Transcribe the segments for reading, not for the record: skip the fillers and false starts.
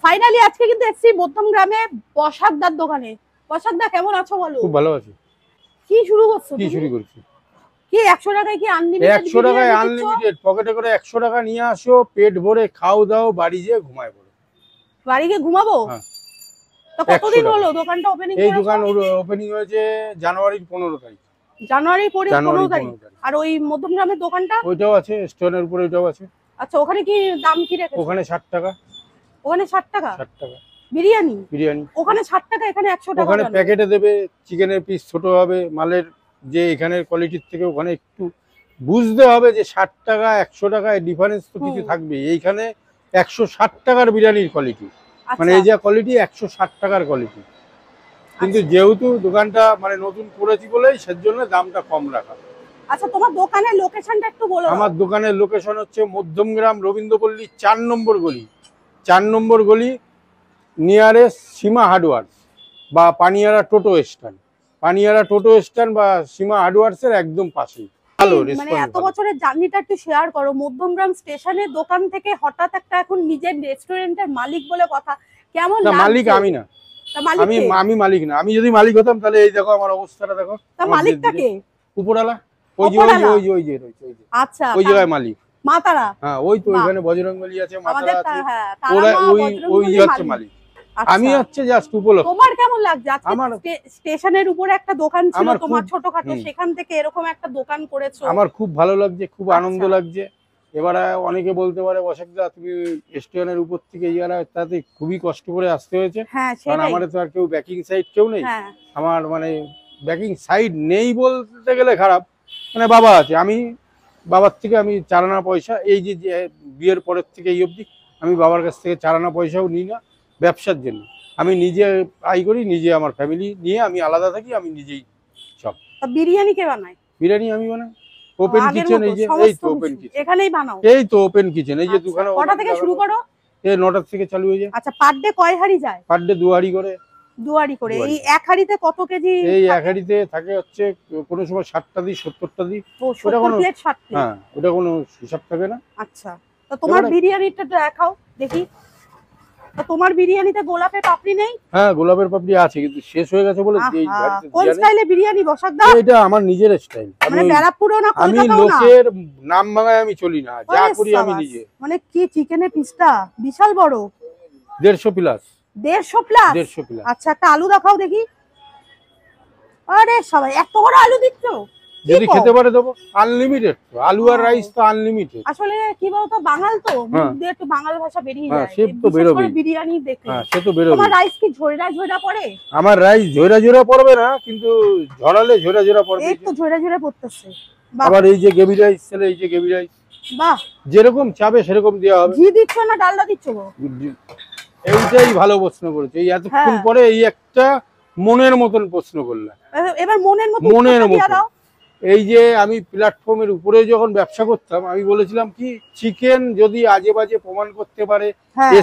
Finally আজকে কিন্তু এসছি মধ্যম গ্রামে বসাকদার দোকানে। বসাকদা কেমন আছো বলো? খুব ভালো আছি। কি শুরু করছো? কি শুরু করছি? কি 100 টাকায় কি আনলিমিটেড? 100 টাকায় আনলিমিটেড, পকেটে করে 100 টাকা নিয়ে আসো, পেট ভরে খাও দাও, বাড়ি যেয়ে ঘুমায় পড়ো। বাড়ি গিয়ে ঘুমাবো? হ্যাঁ। তো কতদিন হলো দোকানটা ওপেনিং করেছো? এই দোকান ওপেনিং হয়েছে জানুয়ারির 15 তারিখ। জানুয়ারি 15 তারিখ। আর ওই মধ্যম গ্রামের দোকানটা? ওইটাও আছে, স্টোনের উপরে ওইটাও আছে। আচ্ছা, ওখানে কি দাম কি রেখেছো? ওখানে 60 টাকা। ওখানে 60 টাকা? 60 টাকা বিরিয়ানি? বিরিয়ানি ওখানে 60 টাকা, এখানে 100 টাকা। ওখানে প্যাকেটে দেবে, চিকেনের পিস ছোট হবে, মালের যে এখানের কোয়ালিটির থেকে ওখানে একটু বুঝতে হবে যে 60 টাকা 100 টাকায় ডিফারেন্স তো কিছু থাকবে। এইখানে 160 টাকার বিরিয়ানির কোয়ালিটি, মানে এই যে কোয়ালিটি 160 টাকার কোয়ালিটি। কিন্তু যেহেতু দোকানটা মানে নতুন করেছি বলেই সেজন্য দামটা কম রাখা। আচ্ছা, তোমার দোকানের লোকেশনটা একটু বলো। আমার দোকানের লোকেশন হচ্ছে মধ্যমগ্রাম রবীন্দ্রপল্লী 4 নম্বর গলি। 4 নম্বর গলি নিয়ারেস্ট সীমা হার্ডওয়ার্স বা পানিয়ারা টোটো স্ট্যান্ড। পানিয়ারা টোটো স্ট্যান্ড বা সীমা হার্ডওয়ার্সের একদম পাশেই। ভালো মানে এত বছরের জার্নিটা একটু শেয়ার করো। মধ্যমগ্রাম স্টেশনের দোকান থেকে হঠাৎ একটা এখন নিজের রেস্টুরেন্টের মালিক বলে কথা, কেমন লাগছে? মালিক আমি না, আমি মালিক না। আমি যদি মালিক হতাম তাহলে এই দেখো আমার অবস্থাটা দেখো। মালিকটা কে? উপরওয়ালা, ওই যে ওই যে ওই যে আচ্ছা, ওই জায়গায় মালিক মাতারা। হ্যাঁ, ওই তো ওইখানে বজরংবলী আছে, মাতারা আছে, ওরা ওই হচ্ছে মালিক। আমি হচ্ছে জাস্ট উপলক্ষ। তোমার কেমন লাগছে আজকে স্টেশনের উপরে একটা দোকান ছিল তোমার ছোটখাটো, সেখান থেকে এরকম একটা দোকান করেছো? আমার খুব ভালো লাগছে, খুব আনন্দ লাগছে। এবারে অনেকে বলতে পারে বসাকদা তুমি স্টেশনের উপর থেকে তাতে খুবই কষ্ট করে আসতে হয়েছে। কারণ আমাদের তো আর কেউ ব্যাকিং সাইড কেউ নেই। আমার মানে ব্যাকিং সাইড নেই বলতে গেলে খারাপ, মানে বাবা আছে। আমি বাবার থেকে আমি 4 আনা পয়সা, এই যে বিয়ের পরের থেকে এই অবধি আমি বাবার কাছ থেকে 4 আনা পয়সাও নিই না ব্যবসার জন্য। আমি নিজে আয় করি, নিজে আমার ফ্যামিলি নিয়ে আমি আলাদা থাকি, আমি নিজেই সব। বিরিয়ানি কে বানায়? বিরিয়ানি আমি বানাই। ওপেন কিচেন, এই যে এই তো ওপেন কিচেন, এখানেই বানাও? এই তো ওপেন কিচেন, এই যে দোকানে। কটা থেকে শুরু করো? এই 9টা থেকে চালু হয়ে যায়। আচ্ছা, পার ডে কয় হাঁড়ি যায়? পার ডে 2 হাঁড়ি করে। 2 হাঁড়ি করে। এই এক হাঁড়িতে কত কেজি? এই এক হাঁড়িতে থাকে হচ্ছে কোনো সময় 60টা দিই, 70টা দিই। ওটা কোনো প্লেট 60 প্লেট? হ্যাঁ, ওটা কোনো হিসাব থাকে না। আচ্ছা, তো তোমার বিরিয়ানিটা দেখাও দেখি। তো তোমার বিরিয়ানিতে গোলাপের পাপড়ি নেই? হ্যাঁ, গোলাপের পাপড়ি আছে, কিন্তু শেষ হয়ে গেছে বলে এই বাড়িতে। কোন স্টাইলে বিরিয়ানি বসাকদা? এটা আমার নিজের স্টাইল। মানে ব্যারাকপুরও না, আমি লোকের নাম ভাঙায় আমি চলি না, যা করি আমি নিজে। মানে কি চিকেনের পিসটা বিশাল বড়, 150 প্লাস। 150 প্লাস? আচ্ছা, একটা আলু দেখাও দেখি। আরে সবাই এত বড় আলু দিচ্ছ? যদি খেতে পারে দেবো। আনলিমিটেড তো আলু আর রাইস তো আনলিমিটেড। আসলে কি বলতো, বাঙাল তো একটু বাঙাল ভাষা বেরিয়ে যায়। সে তো বেরোবে বিরিয়ানি দেখে। সে তো বেরোবে। তোমার রাইস কি ঝোড়া ঝোড়া পড়ে? আমার রাইস ঝোড়া ঝোড়া পড়বে না, কিন্তু ঝরালে ঝোড়া ঝোড়া পড়বে। একটু ঝোড়া ঝোড়া পড়তেছে। আবার এই যে গ্রেভি রাইস চলে, এই যে গ্রেভি রাইস, বাহ, যেরকম চাবে সেরকম দেওয়া হবে। ঘি দিচ্ছ না ডালডা দিচ্ছ গো? এইটাই ভালো প্রশ্ন করেছে। এই এতক্ষণ পরে এই একটা মনের মতন প্রশ্ন করলে। এবার মনের মতন এই যে আমি প্ল্যাটফর্মের উপরে যখন ব্যবসা করতাম, আমি বলেছিলাম কি, চিকেন যদি আজে বাজে প্রমাণ করতে পারে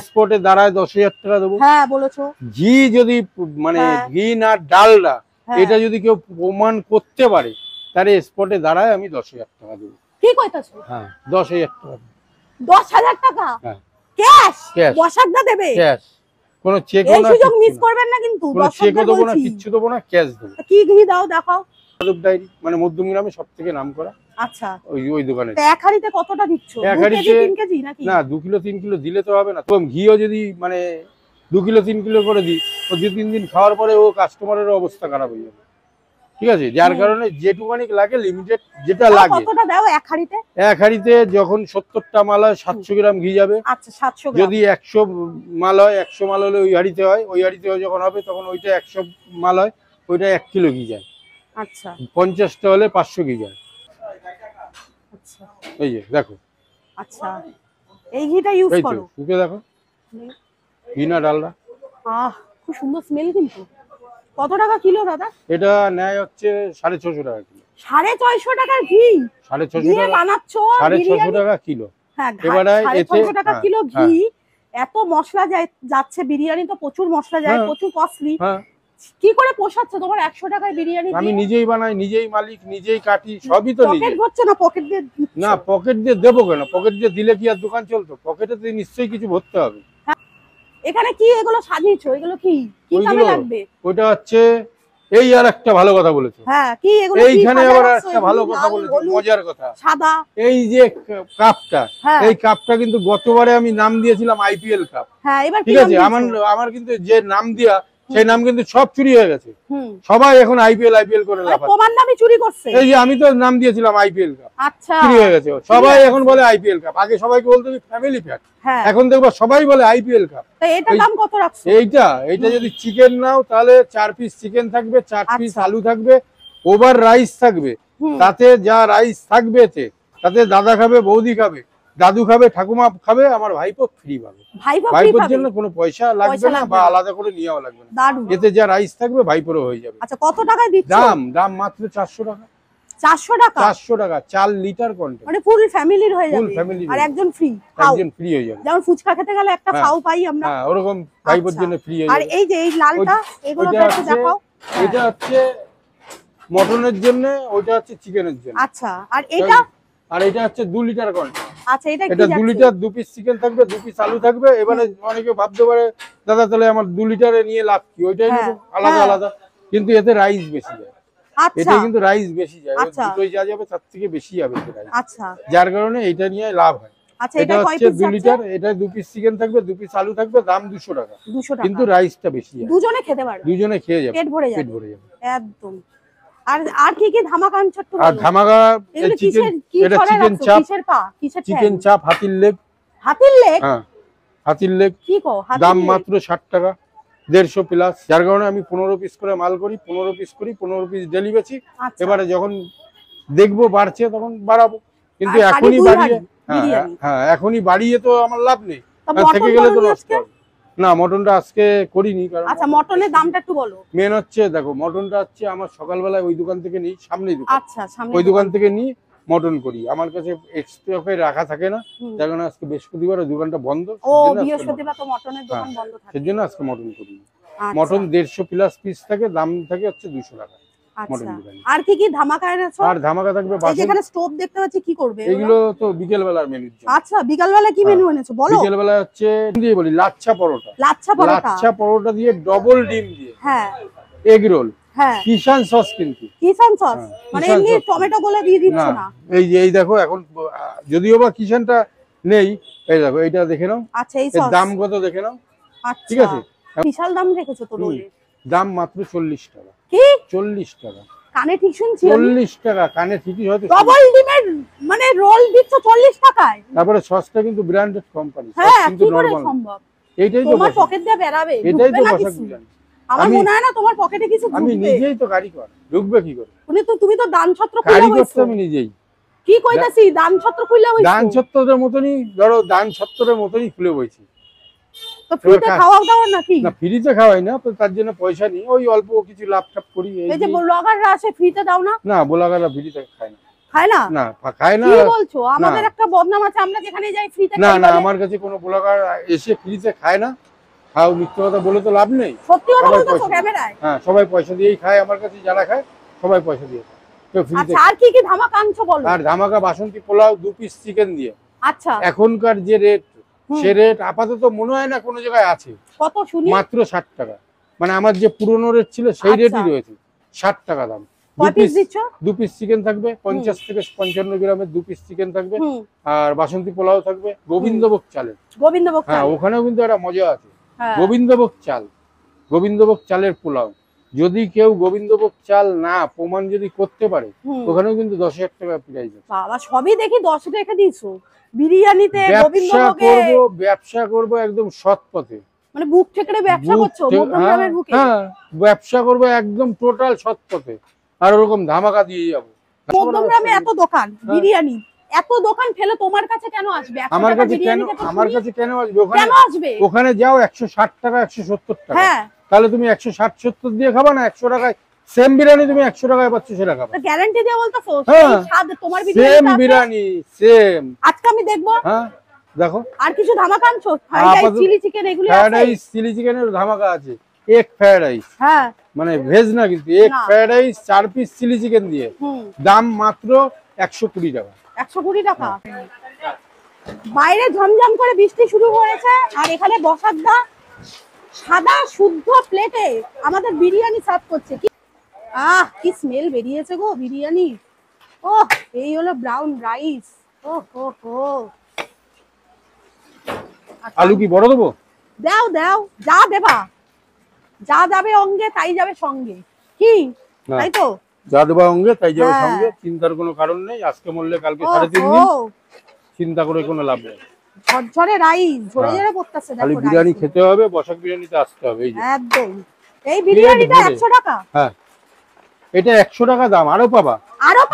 স্পটে দাঁড়ায় 10,000 টাকা দেবো। হ্যাঁ বলেছো। ঘি যদি মানে ঘি না ডালডা এটা যদি কেউ প্রমাণ করতে পারে, তাহলে স্পটে দাঁড়ায় আমি 10,000 টাকা দেবো। কি কইতাছো? হ্যাঁ, 10,000 টাকা। 10,000 টাকা? হ্যাঁ, ক্যাশ? বসাকদা দেবে? ক্যাশ, কোনো চেক না। এই সুযোগ মিস করবেন না কিন্তু। কোনো চেকও দেবো না, কিচ্ছু দেবো না, ক্যাশ দেবো। কি ঘি দাও দেখাও। যাদব ডায়েরি, মানে মধ্যমগ্রামে সবথেকে নামকরা। আচ্ছা, ওই দোকানে। তো এক হাঁড়িতে কতটা দিচ্ছ? 1 হাঁড়িতে 3 কেজি নাকি? না, 2 কিলো 3 কিলো দিলে তো হবে না। তো ঘিও যদি মানে 2 কিলো 3 কিলো করে দিই, ও 2-3 দিন খাওয়ার পরে ও কাস্টমারের অবস্থা খারাপ হয়ে যাবে। ঠিক আছে, যার কারণে যেটুকুনি লাগে লিমিটেড যেটা লাগে। কতটা দাও এক হাঁড়িতে? এক হাঁড়িতে যখন 70টা মাল হয় 700 গ্রাম ঘি যাবে। আচ্ছা, 700 গ্রাম। যদি 100 মাল হয়, 100 মাল হলে ওই হাঁড়িতে হয়। ওই হাঁড়িতে যখন হবে তখন ওইটা 100 মাল হয়, ওইটা 1 কিলো ঘি যায়। আচ্ছা, 50টা হলে 500 ঘি যায়। আচ্ছা, এই যে দেখো। আচ্ছা, এই ঘিটা ইউজ করো? ওকে দেখো, ঘি না ডালডা। খুব সুন্দর স্মেল। কিন্তু কত টাকা কিলো দাদা? এটা নেয় হচ্ছে 650 টাকা কিলো। 650 টাকার ঘি? 650 টাকা বানাচ্ছ? 650 টাকা কিলো। হ্যাঁ, এবারে 650 টাকা কিলো ঘি। এত মশলা যাচ্ছে বিরিয়ানি, তো প্রচুর মশলা যায়, প্রচুর কস্টলি। কি করে পোষাচ্ছে তোমার 100 টাকায় বিরিয়ানি? আমি নিজেই বানাই, নিজেই মালিক, নিজেই কাটি, সবই তো নিজে। পকেট ভরছো না? পকেট দিয়ে না, পকেট দিয়ে দেবো কেন? পকেট দিয়ে দিলে কি আর দোকান চলতো? পকেটে তো নিশ্চয়ই কিছু ভরতে হবে। এখানে কি এগুলো সাজিয়েছো? এগুলো কি কি কামে লাগবে? ওটা হচ্ছে এই আর একটা ভালো কথা বলেছো। হ্যাঁ, কি এগুলো? এইখানে আবার একটা ভালো কথা বলেছো, মজার কথা। সাদা এই যে কাপটা, এই কাপটা কিন্তু গতবারে আমি নাম দিয়েছিলাম আইপিএল কাপ। হ্যাঁ, এবার ঠিক আছে, আমার কিন্তু যে নাম দিয়া সেই নাম কিন্তু সব চুরি হয়ে গেছে। সবাই এখন আইপিএল করে লাফাচ্ছে। তোমার নামই চুরি করছে? এই যে আমি তো নাম দিয়েছিলাম আইপিএল কাপ, আচ্ছা, চুরি হয়ে গেছে। সবাই এখন বলে আইপিএল কাপ। আগে সবাইকে বলতো ফ্যামিলি প্যাক, এখন দেখবো সবাই বলে আইপিএল কাপ। এটার দাম কত রাখছো? এইটা যদি চিকেন নাও তাহলে 4 পিস চিকেন থাকবে, 4 পিস আলু থাকবে, ওভার রাইস থাকবে। তাতে যা রাইস থাকবে তাতে দাদা খাবে, বৌদি খাবে, দাদু খাবে, ঠাকুমা খাবে, আমার ভাইপো ফ্রি পাবে। ভাইপোর জন্য কোনো পয়সা লাগবে না বা আলাদা করে নিয়েও লাগবে না। এতে যা রাইস থাকবে ভাইপোরও হয়ে যাবে। আচ্ছা, কত টাকায় দিচ্ছ? দাম মাত্র 400 টাকা। 400 টাকা? 400 টাকা 4 লিটার কন্টেন্ট, মানে ফুল ফ্যামিলির হয়ে যাবে। আর একজন ফ্রি হয়ে যাবে। যেমন ফুচকা খেতে গেলে একটা খাও পাই আমরা, হ্যাঁ ওরকম ভাইপোর জন্য ফ্রি হয়ে যাবে। আর এই যে এই লালটা, এগুলো একটু দেখাও। এটা হচ্ছে মটনের জন্য, ওটা হচ্ছে চিকেনের জন্য। আচ্ছা, আর এটা হচ্ছে 2 লিটার কন্টেন্ট। আচ্ছা, এটা 2 লিটার, 2 পিস চিকেন থাকবে, 2 পিস আলু থাকবে। এবারে অনেকে ভাবতে পারে দাদা তাহলে আমার 2 লিটারে নিয়ে লাভ কি? ওইটাই আলাদা আলাদা, কিন্তু এতে রাইস বেশি যায়। এটা কিন্তু রাইস বেশি যায়, দুটোই যা যাবে তার থেকে বেশি যাবে রাইস। আচ্ছা, যার কারণে এটা নিয়ে লাভ হয়। এটা হচ্ছে 2 লিটার, এটা 2 পিস চিকেন থাকবে, 2 পিস আলু থাকবে, দাম 200 টাকা। কিন্তু রাইসটা বেশি যায়। দুজনে খেতে পারবে, দুজনে খেয়ে যাবে, পেট ভরে যাবে একদম। আর কি কি ধামাকা আনছো? আর ধামাকা চিকেন, এটা চিকেন চাপ। চিকেন চাপ হাতির লেগ। হ্যাঁ, হাতির লেগ কি কো? দাম মাত্র 60 টাকা, 150 প্লাস। যার কারণে আমি 15 পিস করে মাল করি, 15 পিস করি, 15 পিস ডেলি বেচি। এবারে যখন দেখবো বাড়ছে তখন বাড়াবো, কিন্তু এখনই বাড়িয়ে, হ্যাঁ এখনই বাড়িয়ে তো আমার লাভ নেই, থেকে গেলে তো নষ্ট হবে। না, মটনটা আজকে করিনি। কারণ আচ্ছা, মটনের দামটা একটু বলো। মেন হচ্ছে দেখো, মটনটা হচ্ছে আমার সকালবেলায় ওই দোকান থেকে নিই, সামনেই দোকান। আচ্ছা, ওই দোকান থেকে নিই, মটন করি। আমার কাছে এক্সট্রা রাখা থাকে না, যার কারণে আজকে বৃহস্পতিবার ওই দোকানটা বন্ধ। বৃহস্পতিবার তো মটনের দোকান বন্ধ থাকে, সেজন্য আজকে মটন করি। মটন 150 প্লাস পিস থাকে, দাম থাকে হচ্ছে 200 টাকা। আর কি কি ধামাকা এনেছো? আর ধামাকা থাকবে এখানে স্টোভ দেখতে পাচ্ছি, কি করবে এগুলো? তো বিকেল বেলার মেনু। আচ্ছা, বিকেল বেলা কি মেনু এনেছো বলো? বিকেল বেলা হচ্ছে দিয়ে বলি লাচ্ছা পরোটা। লাচ্ছা পরোটা দিয়ে ডবল ডিম দিয়ে, হ্যাঁ, এগ রোল, হ্যাঁ, কিষান সস। কিন্তু কিষান সস মানে এমনি টমেটো গুলো দিয়ে দিচ্ছ না? এই দেখো, এখন যদিও বা কিষানটা নেই, এই দেখো এইটা দেখে নাও। আচ্ছা, এই সস দাম কত দেখে নাও। ঠিক আছে, বিশাল দাম রেখেছো তো রোলে। দাম মাত্র 40 টাকা। কি 40 টাকা? কানে ঠিক শুনছি, 40 টাকা। কানে ঠিকই হয়তো। ডবল ডিমের মানে রোল দিচ্ছ 40 টাকায়? তারপরে সসটা কিন্তু ব্র্যান্ডেড কোম্পানি, কিন্তু নরমাল। সম্ভব? এইটাই তো তোমার পকেট দিয়ে বেরাবে, এটাই তো বসাক জানি। আমার মনে হয় না তোমার পকেটে কিছু ঢুকবে। আমি নিজেই তো কারিগর, ঢুকবে কি করে? তুমি তো দান ছত্র খুলে হইছো। আমি নিজেই কি কইতাছি, দান ছত্র খুলে হইছো। দান ছত্রের মতনই, ধরো দান ছত্রের মতনই খুলে হইছি। তো ফ্রিতে খাওয়া দাও নাকি? না, ফ্রিতে খাওয়াই না, তো তার জন্য পয়সা নিই, ওই অল্প কিছু লাভ টাভ করি। এই যে ব্লগাররা আসে, ফ্রিতে দাও না? না, ব্লগাররা ফ্রিতে খায় না। খায় না? না, খায় না। কি বলছো? আমাদের একটা বদনাম আছে, আমরা যেখানে যাই ফ্রিতে খাই। না না, আমার কাছে কোনো ব্লগার এসে ফ্রিতে খায় না। খাও, মিথ্যে কথা বলে তো লাভ নেই। সত্যি কথা বলছো ক্যামেরায়? হ্যাঁ, সবাই পয়সা দিয়েই খায় আমার কাছে, যারা খায় সবাই পয়সা দিয়ে খায়। তো ফ্রিতে। আচ্ছা, আর কি কি ধামাকা আনছো বলো? আর ধামাকা বাসন্তী পোলাও 2 পিস চিকেন দিয়ে। আচ্ছা, এখনকার যে রেট, সে রেট আপাতত মনে হয় না কোনো জায়গায় আছে। কত শুনি? মাত্র 60 টাকা। মানে আমার যে পুরনো রেট ছিল সেই রেটই রয়েছে, 60 টাকা দাম। 2 পিস চিকেন থাকবে, 50 থেকে 55 গ্রামের 2 পিস চিকেন থাকবে। আর বাসন্তী পোলাও থাকবে গোবিন্দভোগ চালের। গোবিন্দভোগ চাল, হ্যাঁ, ওখানেও কিন্তু একটা মজা আছে। গোবিন্দভোগ চাল, গোবিন্দভোগ চালের পোলাও। যদি কেউ গোবিন্দভোগ চাল না প্রমাণ যদি করতে পারে, ওখানেও কিন্তু 10,000 টাকা প্রাইস আছে। বাবা, সবই দেখি 10 রেখে দিয়েছো বিরিয়ানিতে। ব্যবসা করব একদম সৎ পথে, মানে বুক থেকে ব্যবসা করছো মধ্যমগ্রামের বুকে। হ্যাঁ, ব্যবসা করব একদম টোটাল সৎ পথে, আর ওরকম ধামাকা দিয়ে যাব। মধ্যমগ্রামে এত দোকান বিরিয়ানি, এত দোকান ফেলে তোমার কাছে কেন আসবে? আমার কাছে কেন আসবে? ওখানে যাও 160 টাকা, 170 টাকা। হ্যাঁ, তাহলে তুমি 160-70 দিয়ে খাবা না? 100 টাকায় সেম বিরিয়ানি তুমি 100 টাকায় পাচ্ছ, সেটা খাবা। গ্যারান্টি দিয়ে বলতাছো? স্বাদ তোমার বিরিয়ানি সেম বিরিয়ানি সেম। আজকে আমি দেখবো। হ্যাঁ, দেখো। আর কিছু ধামাকা আনছো? ফ্রাইড রাইস, চিলি চিকেন, এগুলো আছে? ফ্রাইড রাইস, চিলি চিকেনের ধামাকা আছে। এক ফ্রাইড রাইস, হ্যাঁ, মানে ভেজ না কিন্তু, এক fried rice 4 piece chilli chicken দিয়ে দাম মাত্র 120 টাকা। 120 টাকা। বাইরে ঝমঝম করে বৃষ্টি শুরু হয়েছে আর এখানে বসাকদা সাদা শুদ্ধ প্লেটে আমাদের বিরিয়ানি সার্ভ করছে। কি স্মেল বেরিয়েছে গো বিরিয়ানি। এই হলো ব্রাউন রাইস। আলু কি বড় দেবো? দাও দাও, যা দেবা, যা যাবে অঙ্গে তাই যাবে সঙ্গে, কি তাই তো? যা দেবা অঙ্গে তাই যাবে সঙ্গে, চিন্তার কোনো কারণ নেই। আজকে মরলে কালকে 3.5 দিন, চিন্তা করে কোনো লাভ নেই। ঝরঝরে রাইস ঝরে ঝরে পড়তেছে। খালি বিরিয়ানি খেতে হবে, বসাক বিরিয়ানিতে আসতে হবে। এই যে একদম, এই বিরিয়ানিটা 100 টাকা। হ্যাঁ, এটা 100 টাকা দাম, আরো পাবা।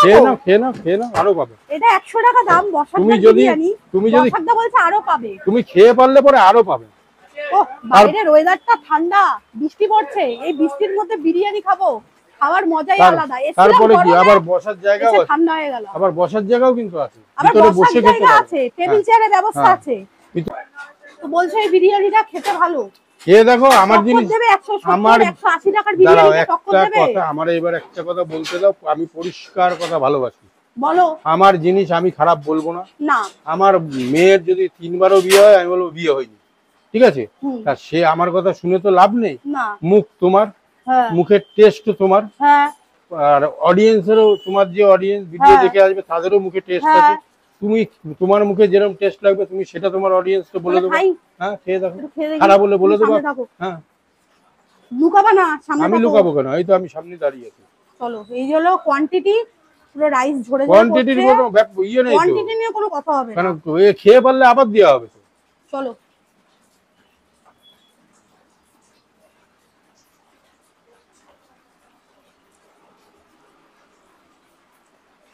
খেয়ে নাও আরো পাবে। এটা 100 টাকা দাম বসাক বিরিয়ানি। তুমি যদি বসাকদা বলছে আরো পাবে, তুমি খেয়ে পারলে পরে আরো পাবে। বাইরের ওয়েদারটা ঠান্ডা, বৃষ্টি পড়ছে, এই বৃষ্টির মধ্যে বিরিয়ানি খাবো, খাওয়ার মজাই আলাদা। তারপরে কি আবার বসার জায়গাও আছে, ঠান্ডা হয়ে গেল। আবার বসার জায়গাও কিন্তু আছে, ভিতরে বসে খেতে আছে, টেবিল চেয়ারের ব্যবস্থা আছে। তো বলছে এই বিরিয়ানিটা খেতে ভালো। খেয়ে দেখো, আমার জিনিস আমার 180 টাকার বিরিয়ানি টক্কর দেবে। আমার এবার একটা কথা বলতে দাও, আমি পরিষ্কার কথা ভালোবাসি। বলো। আমার জিনিস আমি খারাপ বলবো না। না, আমার মেয়ের যদি 3 বারও বিয়ে হয়, আমি বলবো বিয়ে হয়নি, ঠিক আছে? তা সে আমার কথা শুনে তো লাভ নেই। মুখ তোমার, মুখের টেস্ট তোমার, আর অডিয়েন্সেরও, তোমার যে অডিয়েন্স ভিডিও দেখে আসবে তাদেরও মুখে টেস্ট আছে। তুমি তোমার মুখে যেরকম টেস্ট লাগবে তুমি সেটা তোমার অডিয়েন্সকে বলে দেবো। হ্যাঁ, খেয়ে দেখো, খারাপ বলে বলে দেবো। হ্যাঁ, লুকাবা না সামনে। আমি লুকাবো কেন? এই তো আমি সামনে দাঁড়িয়ে আছি। চলো, এই হলো কোয়ান্টিটি, পুরো রাইস ঝরে ঝরে কোয়ান্টিটির কোনো ইয়ে নেই, কোয়ান্টিটি নিয়ে কোনো কথা হবে না, কারণ এ খেয়ে পারলে আবার দেওয়া হবে। চলো।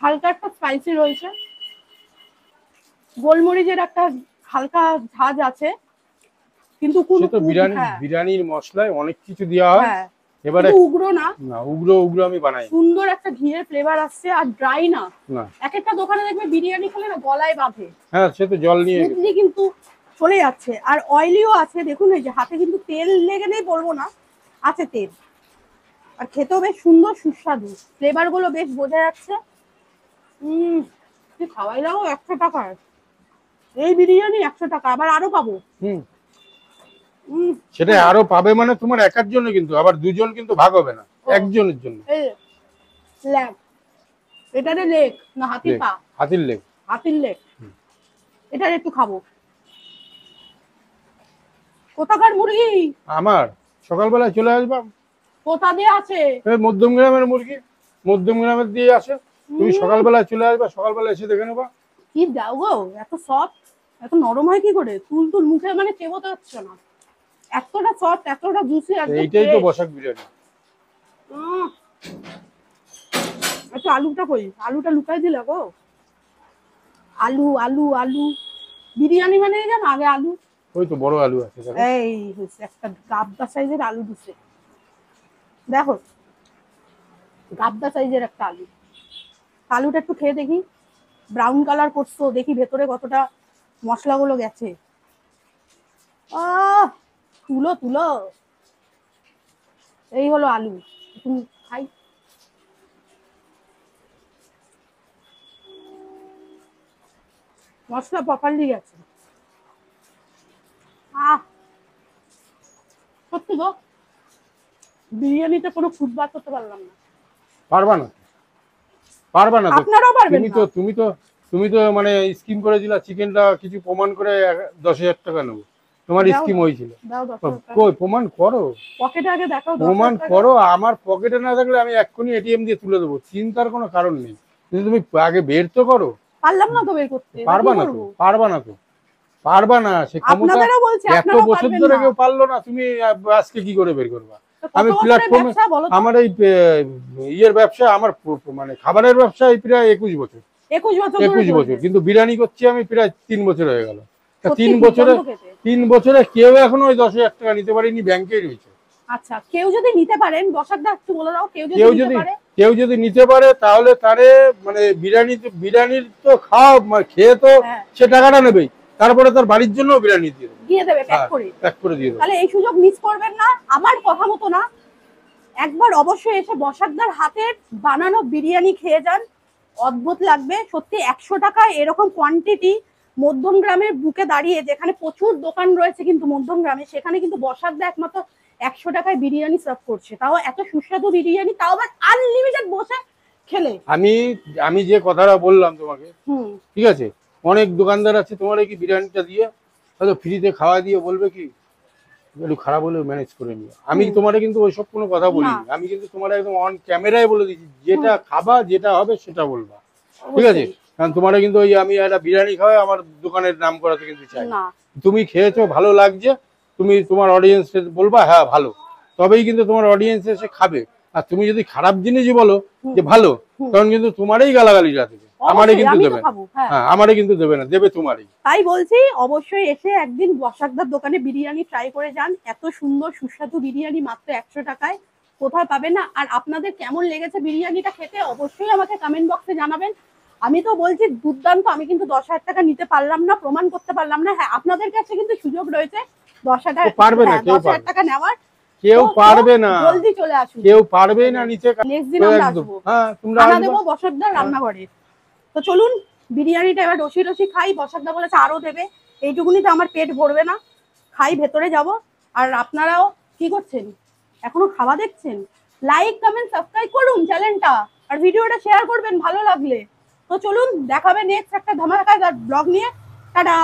হালকা একটা স্পাইসি রয়েছে, গোলমরিচের একটা হালকা ঝাঁজ আছে, কিন্তু কোন তো বিরিয়ানির মশলায় অনেক কিছু দেওয়া হয়। এবারে উগ্র না, উগ্র আমি বানাই। সুন্দর একটা ঘিয়ের ফ্লেভার আসছে, আর ড্রাই না। এক একটা দোকানে দেখবে বিরিয়ানি খেলে না গলায় বাঁধে। হ্যাঁ, সে তো জল নিয়ে কিন্তু চলে যাচ্ছে, আর অয়েলিও আছে। দেখুন এই যে হাতে কিন্তু তেল লেগে নেই বলবো না, আছে তেল, আর খেতেও বেশ সুন্দর সুস্বাদু, ফ্লেভার গুলো বেশ বোঝা যাচ্ছে। খাওয়াই দাও 100 টাকার এই বিরিয়ানি, 100 টাকা, আবার আরো পাবো। সেটা আরো পাবে মানে তোমার একার জন্য, কিন্তু আবার দুজন কিন্তু ভাগ হবে না, একজনের জন্য। এটা লেগ না হাতির পা? হাতির লেগ। হাতির লেগ, এটা একটু খাবো। কোথাকার মুরগি? আমার সকালবেলায় চলে আসবা। কোথা দিয়ে আছে? মধ্যমগ্রামের মুরগি, মধ্যমগ্রামের দিয়ে আসে। তুমি সকালবেলায় চলে আসবা, সকালবেলা এসে দেখে নেবা। কি দাও গো, এত সফট, এত নরম হয় কি করে? তুল মুখে মানে চেবোতে হচ্ছে না, এতটা সফট, এতটা জুসি। আর এইটাই তো বসাক বিরিয়ানি। আচ্ছা, আলুটা কই? আলুটা লুকাই দিলা গো। আলু আলু আলু বিরিয়ানি মানে জানো আগে আলু। ওই তো বড় আলু আছে, এই একটা গাবদা সাইজের আলু দিছে, দেখো গাবদা সাইজের একটা আলু। আলুটা একটু খেয়ে দেখি, ব্রাউন কালার করছো, দেখি ভেতরে কতটা মশলাগুলো গেছে। তুলো তুলো, এই হলো আলু। তুমি খাই, মশলা প্রপারলি গেছে। সত্যি গো, বিরিয়ানিতে কোনো ফুড বার করতে পারলাম না। পারবা না, পারবা না। আপনারাও পারবেন না। তুমি তো মানে স্কিম করেছিল চিকেনটা কিছু প্রমাণ করে 10,000 টাকা নেবো, তোমার স্কিম হয়েছিল। কই প্রমাণ করো, পকেটে আগে দেখাও, প্রমাণ করো। আমার পকেটে না থাকলে আমি এক্ষুনি এটিএম দিয়ে তুলে দেবো, চিন্তার কোনো কারণ নেই। কিন্তু তুমি আগে বের তো করো। পারলাম না তো বের করতে। পারবা না তো, পারবা না তো, পারবা না। সে ক্ষমতা এত বছর ধরে কেউ পারলো না, তুমি আজকে কি করে বের করবা? আমি প্ল্যাটফর্মে, আমার এই ইয়ের ব্যবসা, আমার মানে খাবারের ব্যবসা প্রায় 21 বছর, 21 বছর, কিন্তু বিরিয়ানি করছি আমি প্রায় 3 বছর হয়ে গেল। 3 বছরে কেউ এখনো ওই 10,000 টাকা নিতে পারেনি, ব্যাংকেই রয়েছে। আচ্ছা, কেউ যদি নিতে পারেন, বসাকদা একটু বলে দাও, কেউ যদি নিতে পারে তাহলে তারে মানে বিরিয়ানির তো খাওয়া খেয়ে তো সে টাকাটা নেবেই, তারপরে তার বাড়ির জন্য বিরিয়ানি দিয়ে দেবে, প্যাক করে দিয়ে দেবে। তাহলে এই সুযোগ মিস করবেন না। আমার কথা মতো না, একবার অবশ্যই এসে বসাকদার হাতের বানানো বিরিয়ানি খেয়ে যান, অদ্ভুত লাগবে সত্যি। 100 টাকায় এরকম কোয়ান্টিটি মধ্যমগ্রামের বুকে দাঁড়িয়ে, যেখানে প্রচুর দোকান রয়েছে কিন্তু মধ্যমগ্রামে, সেখানে কিন্তু বসাকদা একমাত্র 100 টাকায় বিরিয়ানি সার্ভ করছে, তাও এত সুস্বাদু বিরিয়ানি, তাও আবার আনলিমিটেড বসে খেলে। আমি যে কথাটা বললাম তোমাকে, ঠিক আছে, অনেক দোকানদার আছে তোমার কি বিরিয়ানিটা দিয়ে হয়তো ফ্রিতে খাওয়া দিয়ে বলবে কি একটু খারাপ হলেও ম্যানেজ করে নিও। আমি তোমার কিন্তু ওইসব কোনো কথা বলিনি, আমি কিন্তু তোমার একদম অন ক্যামেরায় বলে দিচ্ছি যেটা খাবা যেটা হবে সেটা বলবা, ঠিক আছে? কারণ তোমার কিন্তু ওই আমি একটা বিরিয়ানি খাওয়াই আমার দোকানের নাম করাতে কিন্তু চাই না। তুমি খেয়েছো, ভালো লাগছে, তুমি তোমার অডিয়েন্স বলবা হ্যাঁ ভালো, তবেই কিন্তু তোমার অডিয়েন্স এসে খাবে। আর তুমি যদি খারাপ জিনিসই বলো যে ভালো, তখন কিন্তু তোমারই গালাগালিটা দেবে, আমারে কিন্তু দেবে না। হ্যাঁ, আমারে কিন্তু দেবে না, দেবে তোমারই। তাই বলছি অবশ্যই এসে একদিন বসাকদার দোকানে বিরিয়ানি ট্রাই করে যান। এত সুন্দর সুস্বাদু বিরিয়ানি মাত্র 100 টাকায় কোথাও পাবেন না। আর আপনাদের কেমন লেগেছে বিরিয়ানিটা খেতে অবশ্যই আমাকে কমেন্ট বক্সে জানাবেন। আমি তো বলছি দুর্দান্ত। আমি কিন্তু 10,000 টাকা নিতে পারলাম না, প্রমাণ করতে পারলাম না। হ্যাঁ, আপনাদের কাছে কিন্তু সুযোগ রয়েছে 10,000 টাকা নেওয়ার। কেউ পারবে না, জলদি চলে আসুন, কেউ পারবে না নিচে। নেক্সট দিন আমরা আসবো, হ্যাঁ তোমরা খানা দেবো বসাকদার রান্নাঘরে। তো চলুন বিরিয়ানিটা এবার রসি রসি খাই। বসাকদা বলেছে আরো দেবে, এইটুকুনি তো আমার পেট ভরবে না, খাই, ভেতরে যাব। আর আপনারাও কি করছেন, এখনো খাওয়া দেখছেন? লাইক কমেন্ট সাবস্ক্রাইব করুন চ্যানেলটা, আর ভিডিওটা শেয়ার করবেন ভালো লাগলে। তো চলুন দেখাবে নেক্সট একটা ধামাকাদার ব্লগ নিয়ে। টাটা।